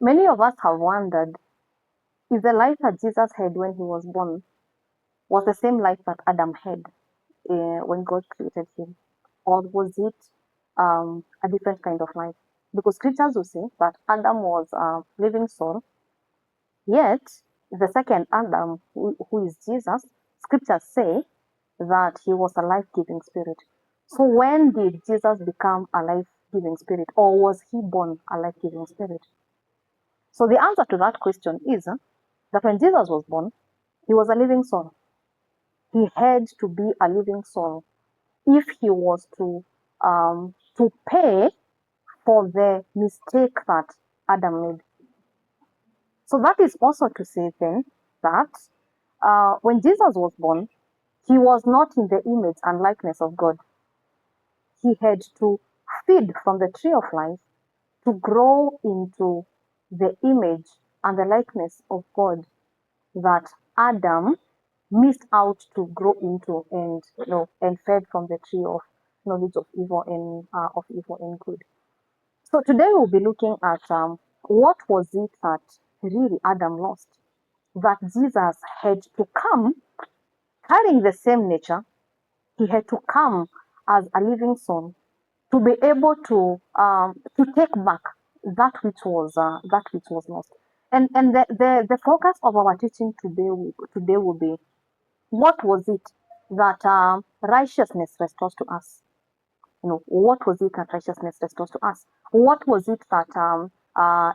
Many of us have wondered if the life that Jesus had when he was born was the same life that Adam had when God created him, or was it a different kind of life? Because scriptures will say that Adam was a living soul, yet the second Adam, who is Jesus, scriptures say that he was a life-giving spirit. So when did Jesus become a life-giving spirit, or was he born a life-giving spirit? So the answer to that question is that when Jesus was born, he was a living soul. He had to be a living soul if he was to pay for the mistake that Adam made. So that is also to say then that when Jesus was born, he was not in the image and likeness of God. He had to feed from the tree of life to grow into the image and the likeness of God that Adam missed out to grow into, and and fed from the tree of knowledge of evil and good. So today we'll be looking at what was it that really Adam lost, that Jesus had to come carrying the same nature. He had to come as a living soul to be able to take back that which was lost. And the focus of our teaching today will be, what was it that righteousness restores to us? What was it that righteousness restores to us? What was it that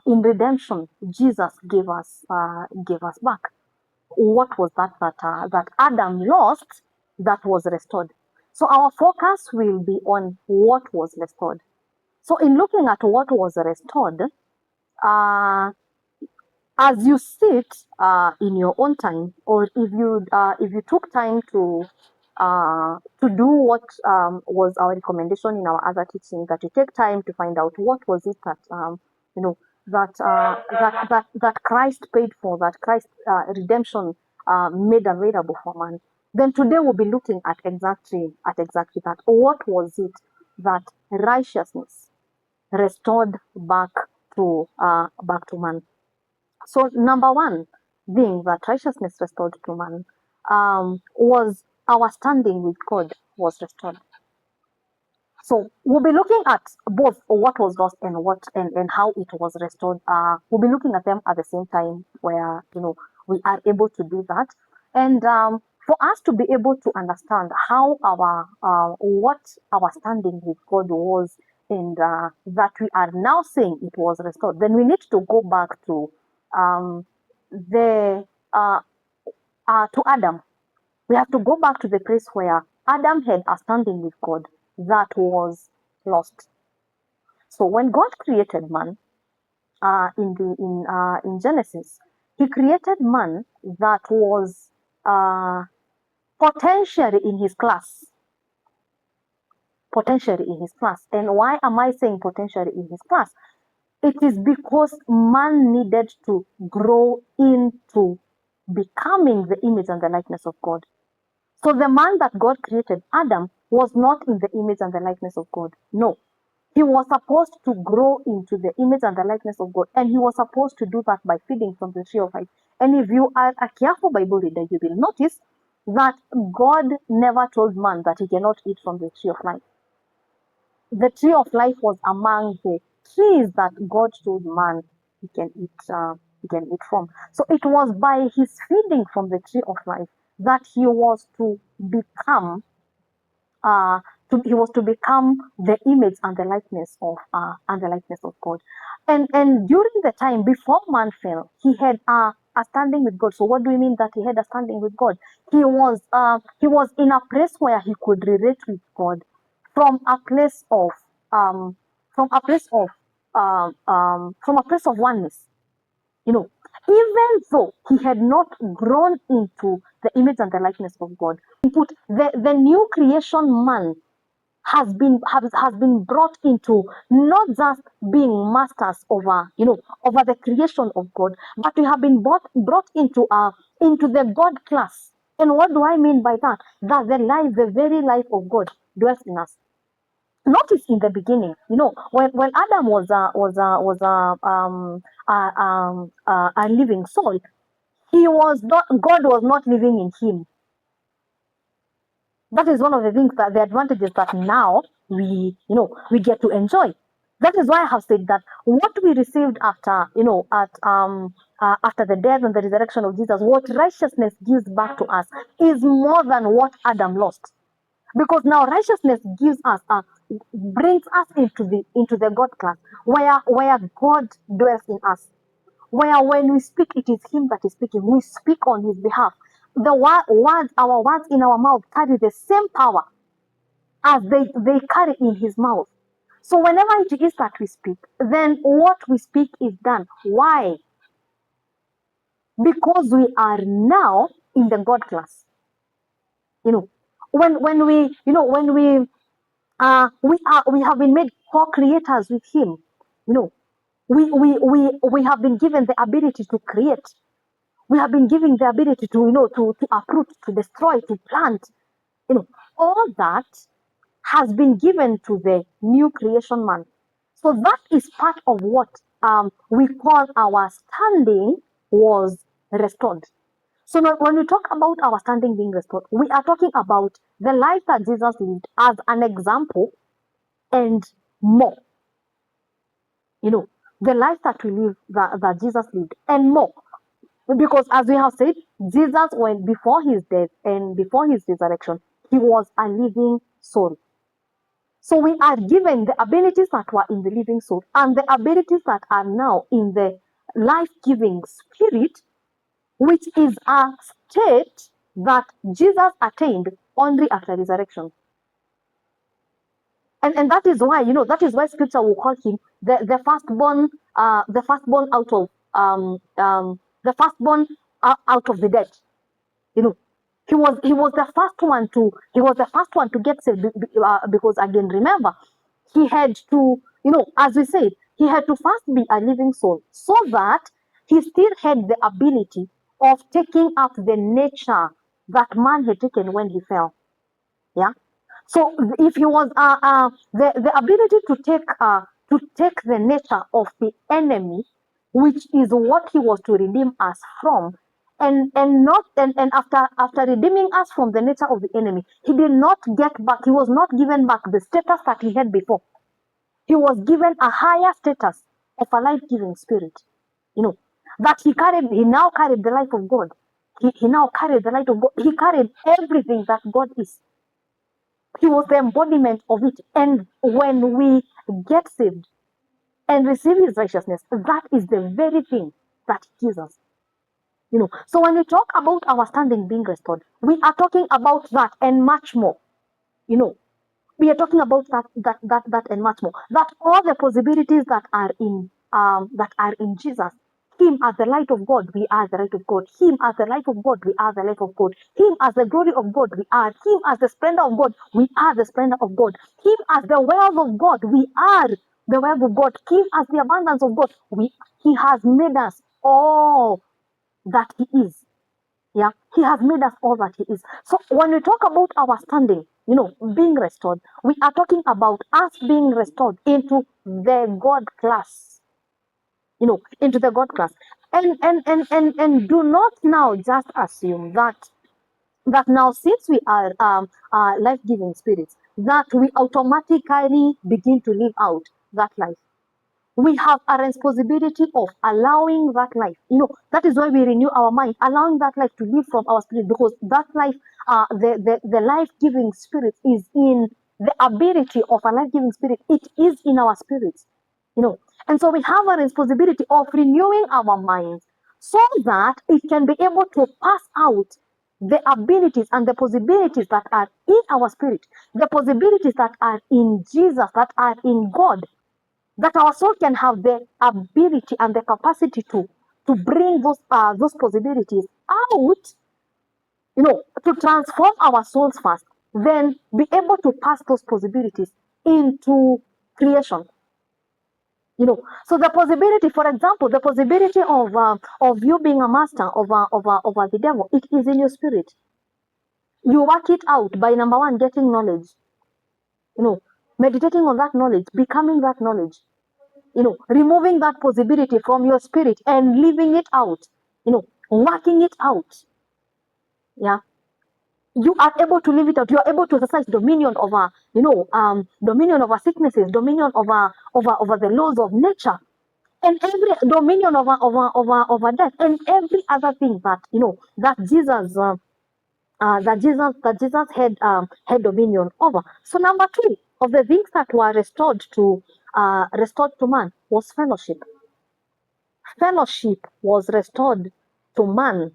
in redemption Jesus gave us back? What was that Adam lost that was restored? So our focus will be on what was restored. So in looking at what was restored, as you sit in your own time, or if you took time to do what was our recommendation in our other teaching, that you take time to find out what was it that that Christ paid for, that Christ redemption made available for man. Then today we'll be looking at exactly that. What was it that righteousness restored back to man? So number one, being that righteousness restored to man, was our standing with God was restored. So we'll be looking at both what was lost and how it was restored. We'll be looking at them at the same time, where we are able to do that. And for us to be able to understand how what our standing with God was, and that we are now saying it was restored, then we need to go back to the to Adam. We have to go back to the place where Adam had a standing with God that was lost. So when God created man in Genesis, He created man that was potentially in his class. Potentially in his class. And why am I saying potentially in his class? It is because man needed to grow into becoming the image and the likeness of God. So the man that God created, Adam, was not in the image and the likeness of God. No. He was supposed to grow into the image and the likeness of God. And he was supposed to do that by feeding from the tree of life. And if you are a careful Bible reader, you will notice that God never told man that he cannot eat from the tree of life. The tree of life was among the trees that God told man he can eat from. So it was by his feeding from the tree of life that he was to become the image and the likeness of God. And during the time before man fell, he had a standing with God. So what do we mean that he had a standing with God? He was in a place where he could relate with God from a place of oneness. Even though he had not grown into the image and the likeness of God, the new creation man has been brought into not just being masters over the creation of God, but we have been brought into the God class. And what do I mean by that? That the very life of God dwells in us. Notice in the beginning, when Adam was a living soul, he was not, God was not living in him. That is one of the things, that the advantages that now we get to enjoy. That is why I have said that what we received after, after the death and the resurrection of Jesus, what righteousness gives back to us is more than what Adam lost. Because now righteousness gives us, brings us into the God class, where God dwells in us, where when we speak, it is Him that is speaking. We speak on His behalf. The words, our words in our mouth carry the same power as they carry in His mouth. So whenever it is that we speak, then what we speak is done. Why? Because we are now in the God class. When we have been made co-creators with Him. We have been given the ability to create. We have been given the ability to uproot, to destroy, to plant. All that has been given to the new creation man. So that is part of what we call our standing was restored. So now, when we talk about our standing being restored, we are talking about the life that Jesus lived as an example and more. The life that we live, that Jesus lived and more. Because as we have said, Jesus, when before his death and before his resurrection, he was a living soul. So we are given the abilities that were in the living soul and the abilities that are now in the life-giving spirit, which is a state that Jesus attained only after resurrection. And that is why, scripture will call him the firstborn, out of the firstborn out of the dead. He was the first one to get saved, because again, remember, he had to, as we said, he had to first be a living soul, so that he still had the ability of taking up the nature that man had taken when he fell. Yeah. So if he was the ability to take the nature of the enemy, which is what he was to redeem us from, and after redeeming us from the nature of the enemy, he did not get back. He was not given back the status that he had before. He was given a higher status of a life-giving spirit. That he carried. He now carried the life of God. He now carried the light of God. He carried everything that God is. He was the embodiment of it. And when we get saved and receive his righteousness, that is the very thing that he gives us. So when we talk about our standing being restored, we are talking about that and much more. We are talking about that and much more. That all the possibilities that are in Jesus. Him as the light of God, we are the light of God. Him as the life of God, we are the life of God. Him as the glory of God, we are. Him as the splendor of God, we are the splendor of God. Him as the wealth of God, we are the wealth of God. Him as the abundance of God, he has made us all that he is. Yeah, he has made us all that he is. So when we talk about our standing, being restored, we are talking about us being restored into the God class. Into the God class. And do not now just assume that now, since we are life-giving spirits, that we automatically begin to live out that life. We have a responsibility of allowing that life. That is why we renew our mind, allowing that life to live from our spirit, because that life, the life-giving spirit is in the ability of a life-giving spirit. It is in our spirits. And so we have a responsibility of renewing our minds so that it can be able to pass out the abilities and the possibilities that are in our spirit, the possibilities that are in Jesus, that are in God, that our soul can have the ability and the capacity to bring those possibilities out, to transform our souls first, then be able to pass those possibilities into creation. So the possibility, for example, the possibility of you being a master over the devil, it is in your spirit. You work it out by, number one, getting knowledge. Meditating on that knowledge, becoming that knowledge. removing that possibility from your spirit and living it out, working it out. Yeah. You are able to live it out. You are able to exercise dominion over, dominion over sicknesses, dominion over the laws of nature, and every dominion over death, and every other thing that that Jesus had dominion over. So number two of the things that were restored to man was fellowship. Fellowship was restored to man.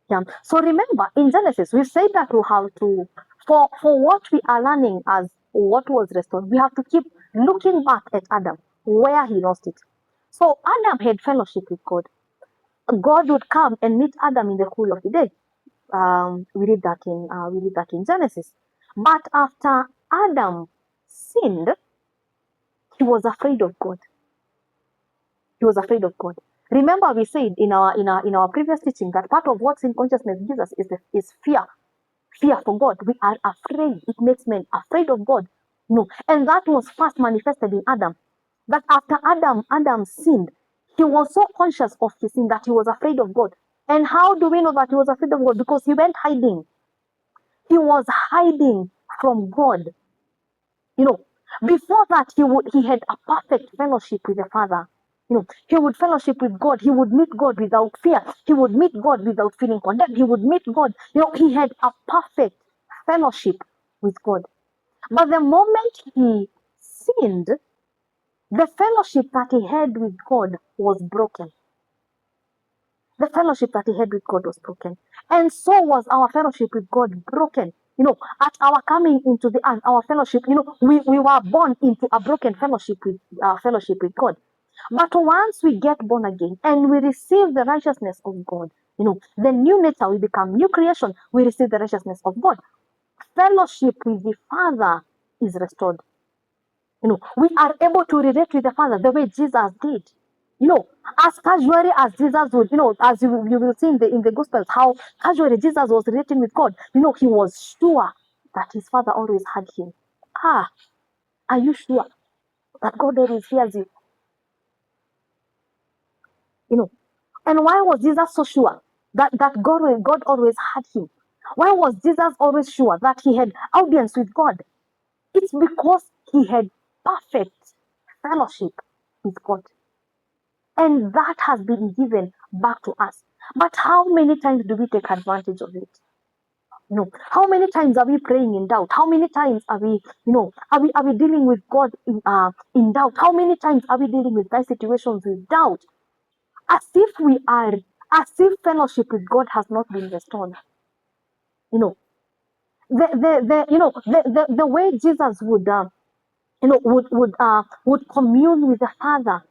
Yeah. So remember, in Genesis, we said that we have to, for what we are learning as what was restored, we have to keep looking back at Adam, where he lost it. So Adam had fellowship with God. God would come and meet Adam in the cool of the day. We read that in Genesis. But after Adam sinned, he was afraid of God. He was afraid of God. Remember, we said in our previous teaching that part of what sin consciousness gives us is fear. Fear for God. We are afraid. It makes men afraid of God. No. And that was first manifested in Adam. That after Adam sinned, he was so conscious of his sin that he was afraid of God. And how do we know that he was afraid of God? Because he went hiding. He was hiding from God. Before that, he had a perfect fellowship with the Father. He would fellowship with God. He would meet God without fear. He would meet God without feeling condemned. He would meet God. He had a perfect fellowship with God. But the moment he sinned, the fellowship that he had with God was broken. The fellowship that he had with God was broken. And so was our fellowship with God broken. At our coming into the earth, our fellowship, we were born into a broken fellowship with God. But once we get born again and we receive the righteousness of God, the new nature, we become new creation, we receive the righteousness of God. Fellowship with the Father is restored. We are able to relate with the Father the way Jesus did. As casually as Jesus would, as you will see in the Gospels, how casually Jesus was relating with God. He was sure that his Father always had him. Are you sure that God always hears you? And why was Jesus so sure that God always had him? Why was Jesus always sure that he had audience with God? It's because he had perfect fellowship with God. And that has been given back to us. But how many times do we take advantage of it? How many times are we praying in doubt? How many times are we, are we dealing with God in doubt? How many times are we dealing with life situations with doubt? As if fellowship with God has not been restored. The way Jesus would commune with the Father,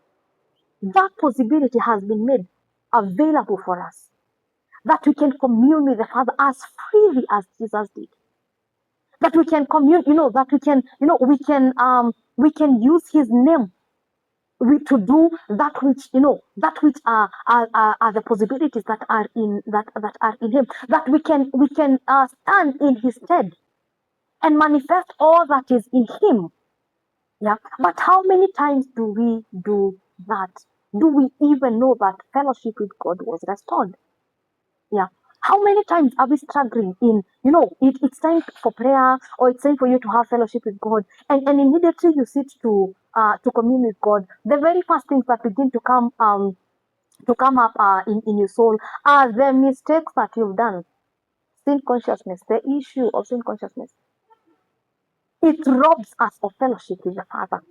that possibility has been made available for us, that we can commune with the Father as freely as Jesus did, that we can commune, that we can use his name to do that which are the possibilities that are in him, that we can stand in his stead and manifest all that is in him. Yeah. But how many times do we do that? Do we even know that fellowship with God was restored? Yeah. How many times are we struggling in, it's time for prayer, or it's time for you to have fellowship with God, and immediately you sit to commune with God, the very first things that begin to come up in your soul are the mistakes that you've done. Sin consciousness, the issue of sin consciousness. It robs us of fellowship with the Father.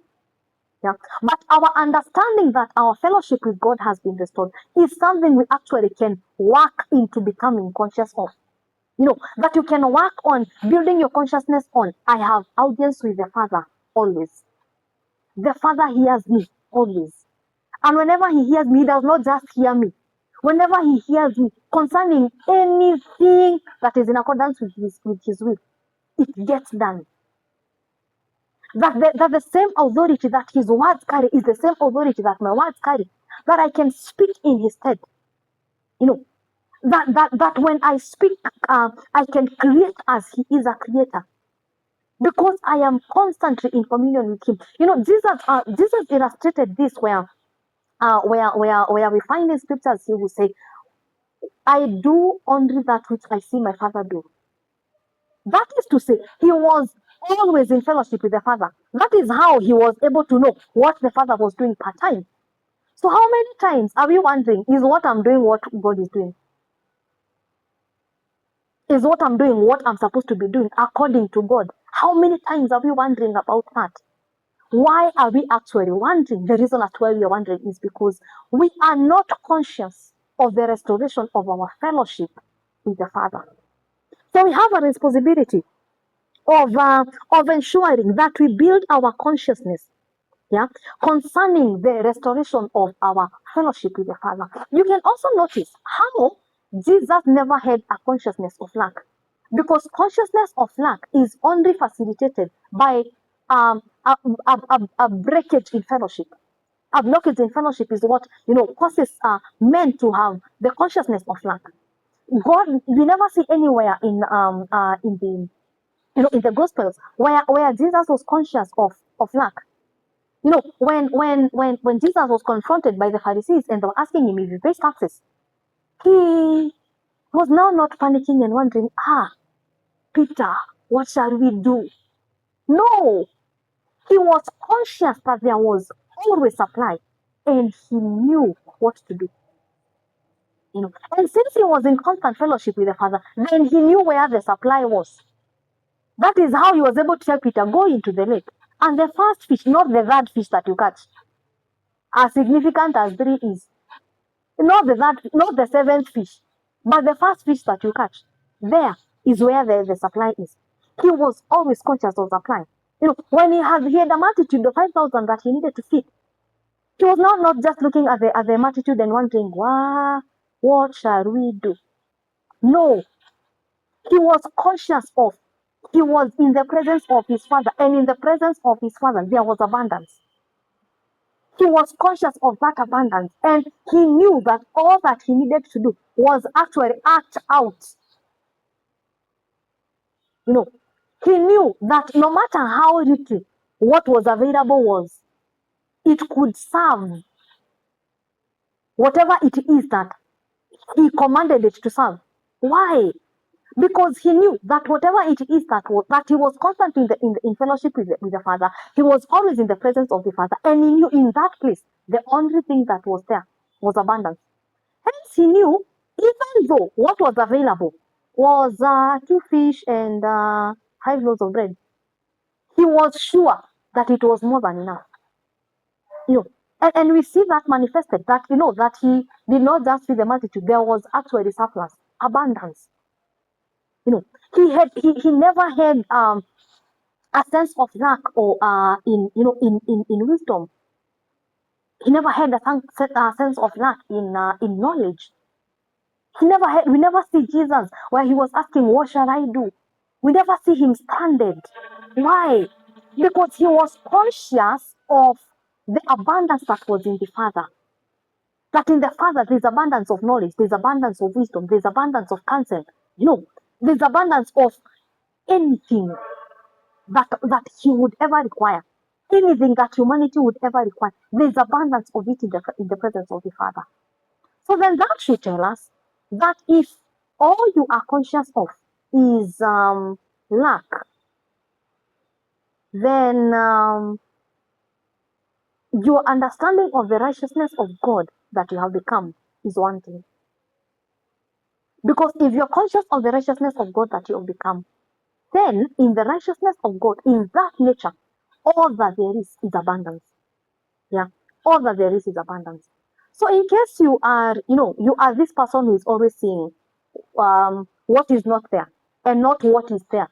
Yeah. But our understanding that our fellowship with God has been restored is something we actually can work into becoming conscious of. That you can work on building your consciousness on. I have audience with the Father always. The Father hears me always. And whenever he hears me, he does not just hear me. Whenever he hears me concerning anything that is in accordance with his will, it gets done. That the same authority that his words carry is the same authority that my words carry, that I can speak in his stead. That when I speak, I can create as he is a creator. because I am constantly in communion with him. Jesus illustrated this where we find in scriptures, he will say, I do only that which I see my father do. That is to say, he was always in fellowship with the Father. That is how he was able to know what the Father was doing part time. So, how many times are we wondering, is what I'm doing what God is doing? Is what I'm doing what I'm supposed to be doing according to God? How many times are we wondering about that? Why are we actually wondering? The reason as to why we are wondering is because we are not conscious of the restoration of our fellowship with the Father. So, we have a responsibility of ensuring that we build our consciousness, yeah, concerning the restoration of our fellowship with the Father. You can also notice how Jesus never had a consciousness of lack, because consciousness of lack is only facilitated by a breakage in fellowship. A blockage in fellowship is what causes men to have the consciousness of lack. God, we never see anywhere in the in the Gospels where Jesus was conscious of lack. When Jesus was confronted by the Pharisees and they were asking him if he pays taxes, he was now not panicking and wondering, Peter, what shall we do? No, he was conscious that there was always supply, and he knew what to do. And since he was in constant fellowship with the Father, then he knew where the supply was. That is how he was able to tell Peter, go into the lake. And the first fish, not the third fish that you catch, as significant as 3 is, not the seventh fish, but the first fish that you catch. There is where the supply is. He was always conscious of supply. When he had a multitude of 5,000 that he needed to feed, he was not just looking at the multitude and wondering, wow, what shall we do? No, he was conscious of, he was in the presence of his Father, and in the presence of his Father, there was abundance. He was conscious of that abundance, and he knew that all that he needed to do was actually act out. He knew that no matter how little what was available was, it could serve whatever it is that he commanded it to serve. Why? Because he knew that whatever it is that he was constant in fellowship with the Father, he was always in the presence of the Father, and he knew in that place the only thing that was there was abundance. Hence, he knew even though what was available was 2 fish and 5 loaves of bread, he was sure that it was more than enough. And we see that manifested, that that he did not just feed the multitude, there was actually surplus, abundance. He never had a sense of lack or in wisdom. He never had a sense of lack in knowledge. We never see Jesus where he was asking, what shall I do? We never see him stranded. Why? Because he was conscious of the abundance that was in the Father. That in the Father there's abundance of knowledge, there's abundance of wisdom, there's abundance of counsel. There's abundance of anything that he would ever require. Anything that humanity would ever require. There's abundance of it in the presence of the Father. So then that should tell us that if all you are conscious of is lack, then your understanding of the righteousness of God that you have become is one thing. Because if you're conscious of the righteousness of God that you have become, then in the righteousness of God, in that nature, all that there is abundance. Yeah, all that there is abundance. So in case you are this person who is always seeing what is not there and not what is there,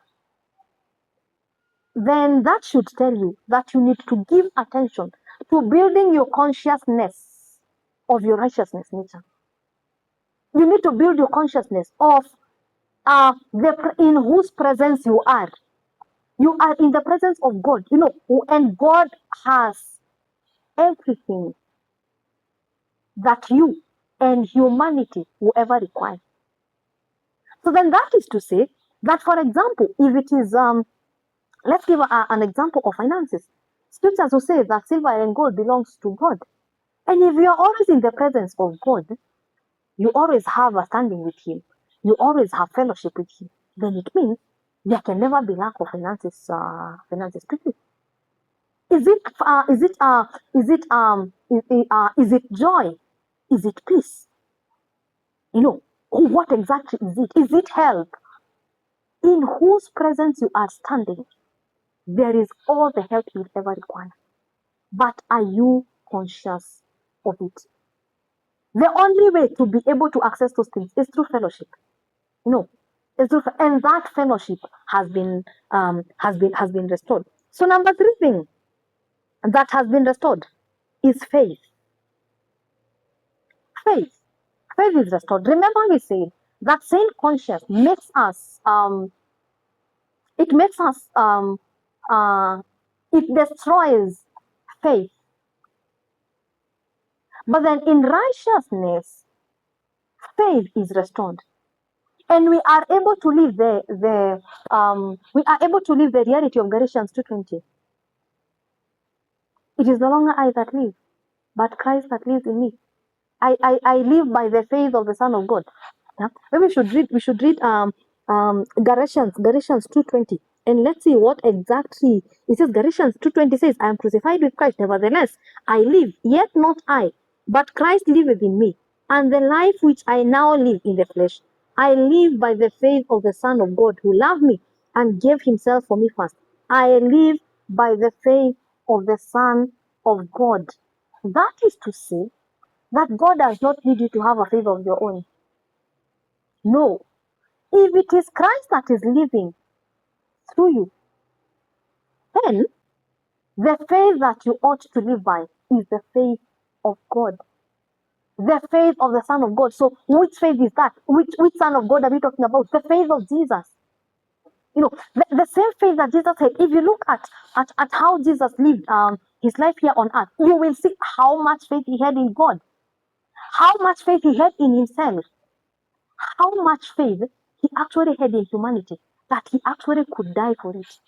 then that should tell you that you need to give attention to building your consciousness of your righteousness nature. You need to build your consciousness of in whose presence you are. You are in the presence of God, and God has everything that you and humanity will ever require. So then that is to say that, for example, if it is Let's give an example of finances. Scriptures will say that silver and gold belongs to God. And if you are always in the presence of God, you always have a standing with Him, you always have fellowship with Him, then it means there can never be lack of finances. Finances to you. Is it is it joy? Is it peace? You know, what exactly is it? Is it help? In whose presence you are standing, there is all the help you ever require. But are you conscious of it? The only way to be able to access those things is through fellowship. No, it's through, and that fellowship has been restored. So number three thing that has been restored is faith. Faith. Faith is restored. Remember, we said that same conscience makes us it makes us it destroys faith. But then in righteousness, faith is restored. And we are able to live the reality of Galatians 2:20. It is no longer I that live, but Christ that lives in me. I live by the faith of the Son of God. Yeah? Maybe we should read Galatians 2:20, and let's see what exactly it says. Galatians 2:20 says, I am crucified with Christ, nevertheless I live, yet not I, but Christ liveth in me. And the life which I now live in the flesh, I live by the faith of the Son of God who loved me and gave himself for me first. I live by the faith of the Son of God. That is to say, that God does not need you to have a faith of your own. No. If it is Christ that is living through you, then the faith that you ought to live by is the faith of God, the faith of the Son of God. So, which faith is that? Which Son of God are we talking about? The faith of Jesus. You know, the same faith that Jesus had. If you look at how Jesus lived his life here on earth, you will see how much faith he had in God, how much faith he had in himself, how much faith he actually had in humanity, that he actually could die for it.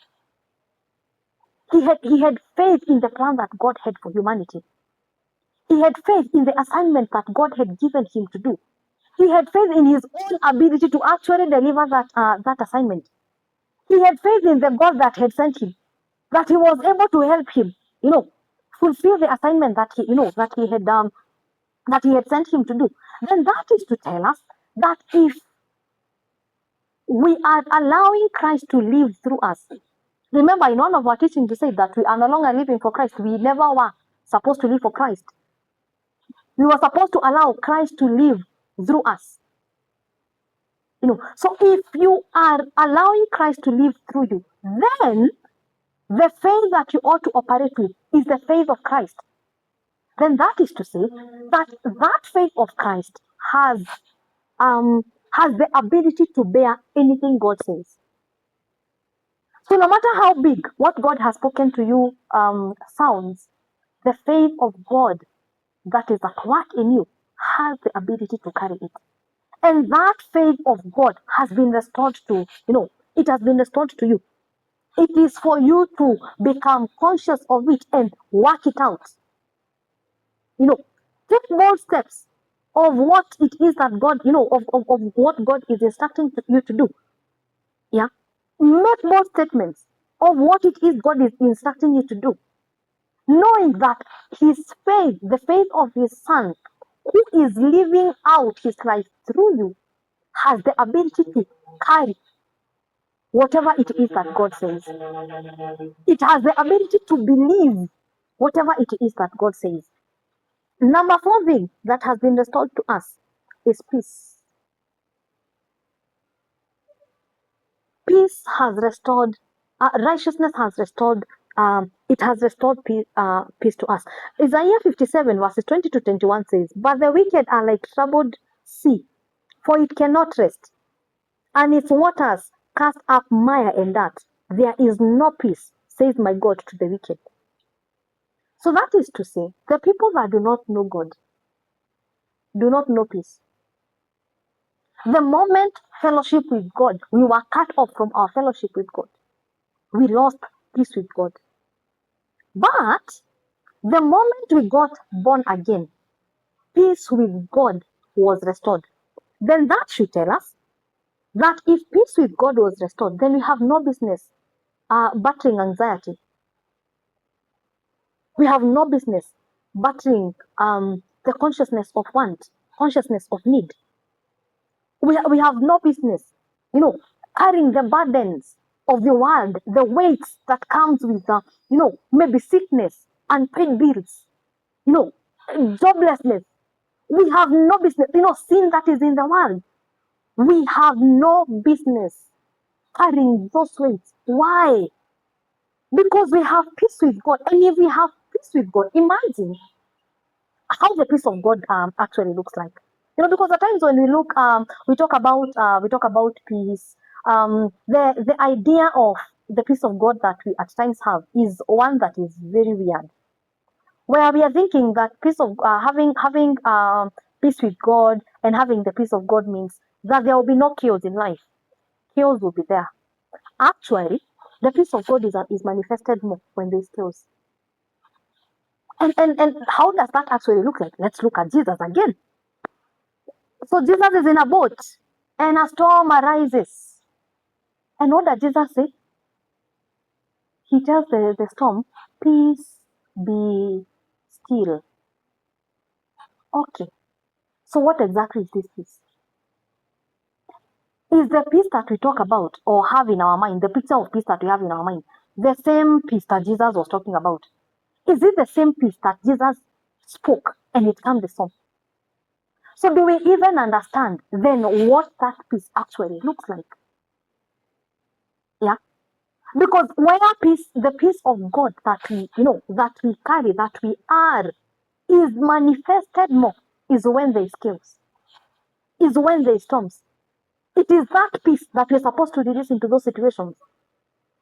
He had faith in the plan that God had for humanity. He had faith in the assignment that God had given him to do. He had faith in his own ability to actually deliver that assignment. He had faith in the God that had sent him, that he was able to help him, fulfill the assignment that he had sent him to do. Then that is to tell us that if we are allowing Christ to live through us. Remember, in one of our teachings, we said that we are no longer living for Christ. We never were supposed to live for Christ. We were supposed to allow Christ to live through us. So if you are allowing Christ to live through you, then the faith that you ought to operate with is the faith of Christ. Then that is to say that that faith of Christ has the ability to bear anything God says. So no matter how big what God has spoken to you sounds, the faith of God that is at work in you has the ability to carry it. And that faith of God has been restored it has been restored to you. It is for you to become conscious of it and work it out. Take more steps of what it is that God, of what God is instructing you to do. Yeah. Make more statements of what it is God is instructing you to do, knowing that his faith, the faith of his Son, who is living out his life through you, has the ability to carry whatever it is that God says. It has the ability to believe whatever it is that God says. Number 4 thing that has been restored to us is peace. Peace has restored, righteousness has restored, it has restored peace to us. Isaiah 57 verses 20 to 21 says, but the wicked are like troubled sea, for it cannot rest, and its waters cast up mire and dirt. There is no peace, says my God, to the wicked. So that is to say, the people that do not know God do not know peace. The moment fellowship with God, we were cut off from our fellowship with God. we lost peace with God. But the moment we got born again, peace with God was restored. Then that should tell us that if peace with God was restored, then we have no business battling anxiety. We have no business battling the consciousness of want, consciousness of need. We have no business, carrying the burdens of the world, the weights that comes with, maybe sickness, unpaid bills, joblessness. We have no business, sin that is in the world. We have no business carrying those weights. Why? Because we have peace with God. And if we have peace with God, imagine how the peace of God actually looks like. Because at times when we look, we talk about peace. The idea of the peace of God that we at times have is one that is very weird, where we are thinking that peace of having peace with God and having the peace of God means that there will be no chaos in life. Chaos will be there. Actually, the peace of God is manifested more when there's chaos. And how does that actually look like? Let's look at Jesus again. So Jesus is in a boat and a storm arises. And what does Jesus say? He tells the storm, peace be still. Okay. So what exactly is this peace? Is the peace that we talk about or have in our mind, the picture of peace that we have in our mind, the same peace that Jesus was talking about? Is it the same peace that Jesus spoke and it calmed the storm? So do we even understand then what that peace actually looks like? Yeah. Because where peace, the peace of God that that we carry, that we are, is manifested more, is when there is chaos, is when there is storms. It is that peace that we're supposed to release into those situations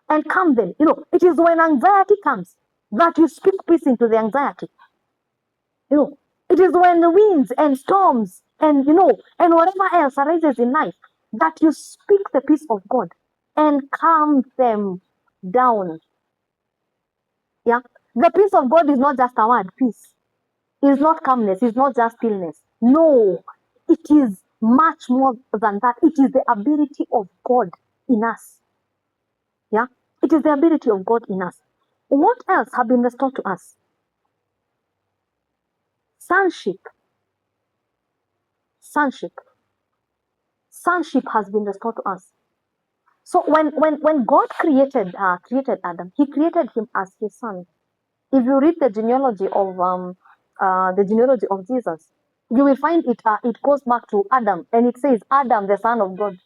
and calm them. It is when anxiety comes that you speak peace into the anxiety. It is when the winds and storms and and whatever else arises in life that you speak the peace of God and calm them down. Yeah. The peace of God is not just a word, peace. It's not calmness, it's not just stillness. No, it is much more than that. It is the ability of God in us. Yeah. It is the ability of God in us. What else have been restored to us? Sonship. Sonship. Sonship has been restored to us. So when God created Adam, He created him as His son. If you read the genealogy of Jesus, you will find it goes back to Adam, and it says Adam, the son of God.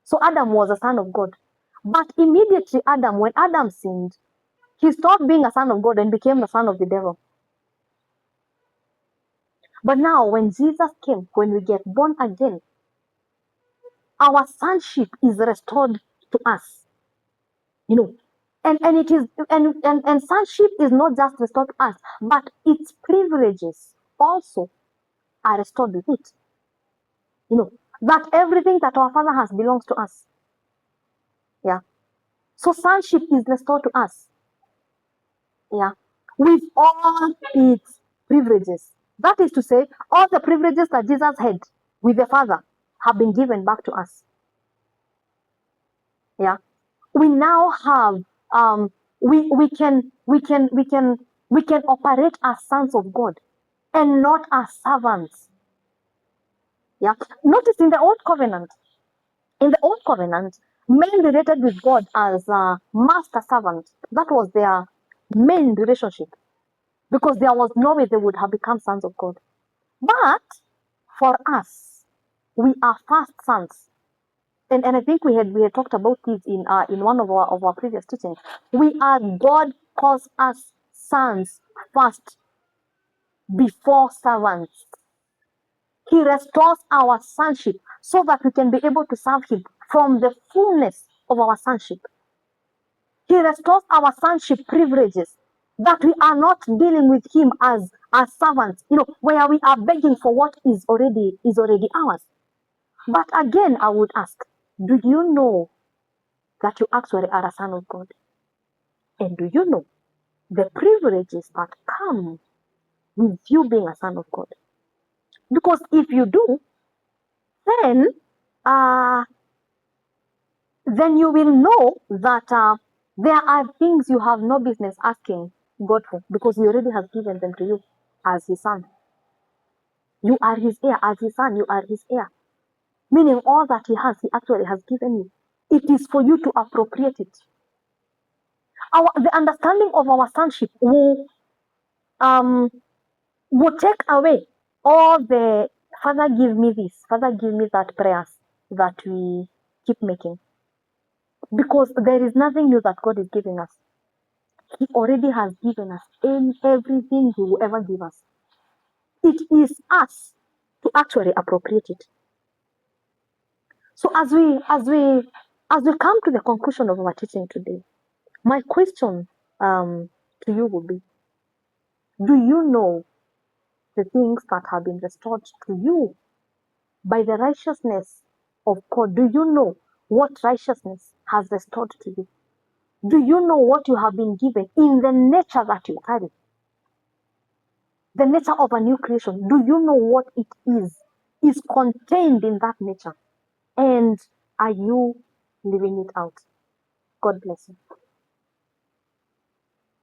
So Adam was a son of God, but immediately when Adam sinned, he stopped being a son of God and became the son of the devil. But now, when Jesus came, when we get born again, our sonship is restored to us. And it is and sonship is not just restored to us, but its privileges also are restored with it. That everything that our Father has belongs to us. Yeah. So sonship is restored to us. Yeah. With all its privileges. That is to say, all the privileges that Jesus had with the Father have been given back to us. Yeah. We now have we can operate as sons of God and not as servants. Yeah. Notice in the old covenant, men related with God as master servant. That was their main relationship, because there was no way they would have become sons of God. But for us, we are first sons. And I think we had talked about this in one of our previous teachings. God calls us sons first before servants. He restores our sonship so that we can be able to serve Him from the fullness of our sonship. He restores our sonship privileges, that we are not dealing with Him as servants, where we are begging for what is already ours. But again, I would ask, do you know that you actually are a son of God. And do you know the privileges that come with you being a son of God? Because if you do, then uh, then you will know that there are things you have no business asking God for, because He already has given them to you as His son. You are His heir. As His son, you are His heir. Meaning all that He has, He actually has given you. It is for you to appropriate it. The understanding of our sonship will take away all the Father give me this, Father give me that prayers that we keep making. Because there is nothing new that God is giving us. He already has given us in everything He will ever give us. It is us to actually appropriate it. So as we come to the conclusion of our teaching today, my question to you will be: do you know the things that have been restored to you by the righteousness of God? Do you know what righteousness has restored to you? Do you know what you have been given in the nature that you carry? The nature of a new creation. Do you know what it is contained in that nature? And are you living it out? God bless you.